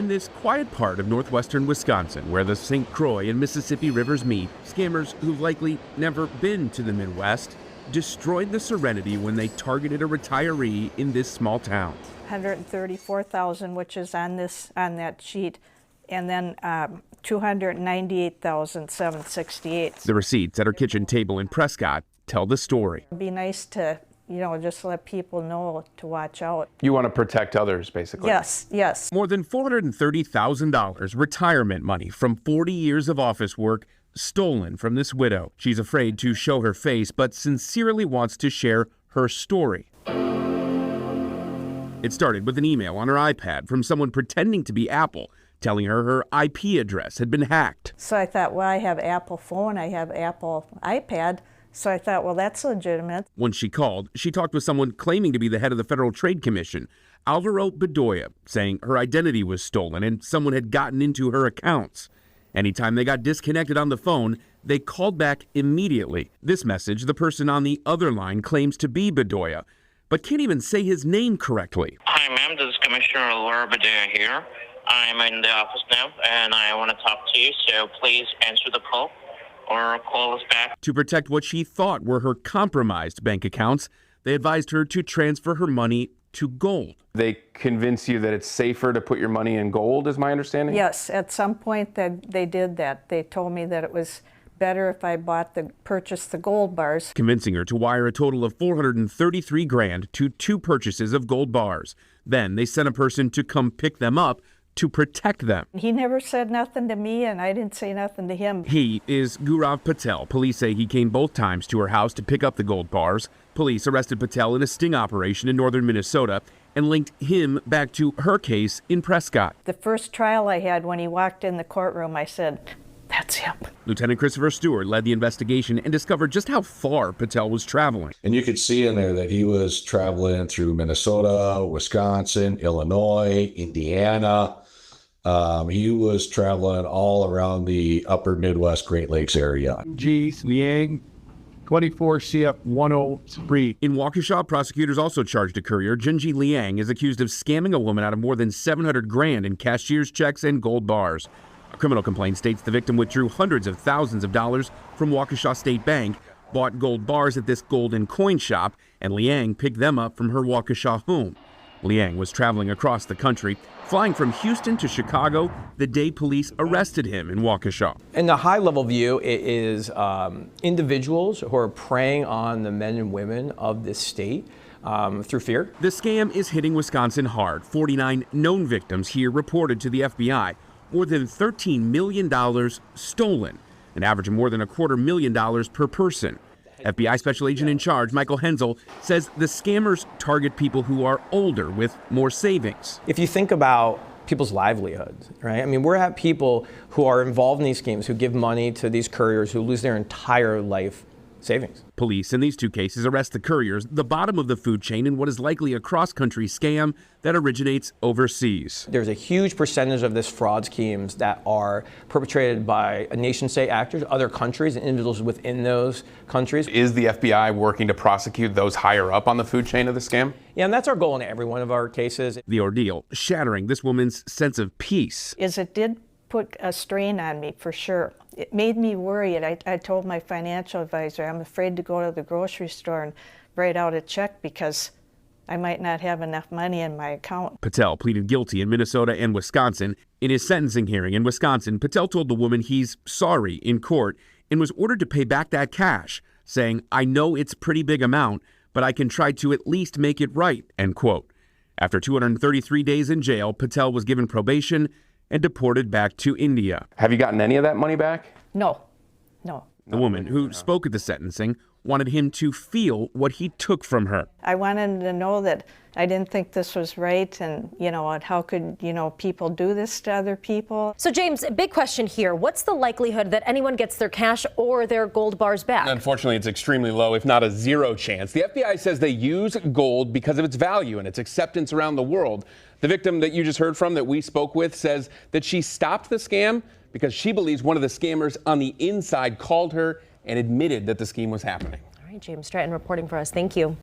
In this quiet part of northwestern Wisconsin, where the St. Croix and Mississippi rivers meet, scammers who've likely never been to the Midwest destroyed the serenity when they targeted a retiree in this small town. 134,000, which is on that sheet, and then 298,768. The receipts at her kitchen table in Prescott tell the story. It'd be nice to, just let people know to watch out. You want to protect others, basically. Yes, yes. More than $430,000 retirement money from 40 years of office work stolen from this widow. She's afraid to show her face, but sincerely wants to share her story. It started with an email on her iPad from someone pretending to be Apple, telling her her IP address had been hacked. So I thought, well, I have Apple phone, I have Apple iPad, so I thought, well, that's legitimate. When she called, she talked with someone claiming to be the head of the Federal Trade Commission, Alvaro Bedoya, saying her identity was stolen and someone had gotten into her accounts. Anytime they got disconnected on the phone, they called back immediately. This message, the person on the other line claims to be Bedoya, but can't even say his name correctly. Hi, ma'am. This is Commissioner Alvaro Bedoya here. I'm in the office now, and I want to talk to you, so please answer the call or call us back. To protect what she thought were her compromised bank accounts, they advised her to transfer her money to gold. They convince you that it's safer to put your money in gold, is my understanding? Yes, at some point that they did that. They told me that it was better if I purchased the gold bars. Convincing her to wire a total of $433,000 to 2 purchases of gold bars. Then they sent a person to come pick them up to protect them. He never said nothing to me, and I didn't say nothing to him. He is Gaurav Patel. Police say he came both times to her house to pick up the gold bars. Police arrested Patel in a sting operation in northern Minnesota and linked him back to her case in Prescott. The first trial I had, when he walked in the courtroom, I said, that's him. Lieutenant Christopher Stewart led the investigation and discovered just how far Patel was traveling. And you could see in there that he was traveling through Minnesota, Wisconsin, Illinois, Indiana. He was traveling all around the upper Midwest Great Lakes area. G. Liang, 24 CF 103. In Waukesha, prosecutors also charged a courier. Junji Liang is accused of scamming a woman out of more than $700,000 in cashier's checks and gold bars. A criminal complaint states the victim withdrew hundreds of thousands of dollars from Waukesha State Bank, bought gold bars at this golden coin shop, and Liang picked them up from her Waukesha home. Liang was traveling across the country, flying from Houston to Chicago the day police arrested him in Waukesha. In the high-level view, it is individuals who are preying on the men and women of this state through fear. The scam is hitting Wisconsin hard. 49 known victims here reported to the FBI. More than $13 million stolen, an average of more than $250,000 per person. FBI Special Agent in charge, Michael Hensel, says the scammers target people who are older with more savings. If you think about people's livelihoods, right? I mean, we're at people who are involved in these schemes, who give money to these couriers, who lose their entire life savings. Police in these 2 cases arrest the couriers, the bottom of the food chain in what is likely a cross-country scam that originates overseas. There's a huge percentage of this fraud schemes that are perpetrated by nation-state actors, other countries, and individuals within those countries. Is the FBI working to prosecute those higher up on the food chain of the scam? Yeah, and that's our goal in every one of our cases. The ordeal shattering this woman's sense of peace. It did put a strain on me, for sure. It made me worried. I told my financial advisor, I'm afraid to go to the grocery store and write out a check because I might not have enough money in my account. Patel pleaded guilty in Minnesota and Wisconsin. In his sentencing hearing in Wisconsin, Patel told the woman he's sorry in court and was ordered to pay back that cash, saying, I know it's a pretty big amount, but I can try to at least make it right, end quote. After 233 days in jail, Patel was given probation and deported back to India. Have you gotten any of that money back? No. The woman who spoke at the sentencing wanted him to feel what he took from her. I wanted him to know that I didn't think this was right, and how could people do this to other people. So James, a big question here. What's the likelihood that anyone gets their cash or their gold bars back? Unfortunately, it's extremely low, if not a 0 chance. The FBI says they use gold because of its value and its acceptance around the world. The victim that you just heard from, that we spoke with, says that she stopped the scam because she believes one of the scammers on the inside called her and admitted that the scheme was happening. All right, James Stratton reporting for us. Thank you.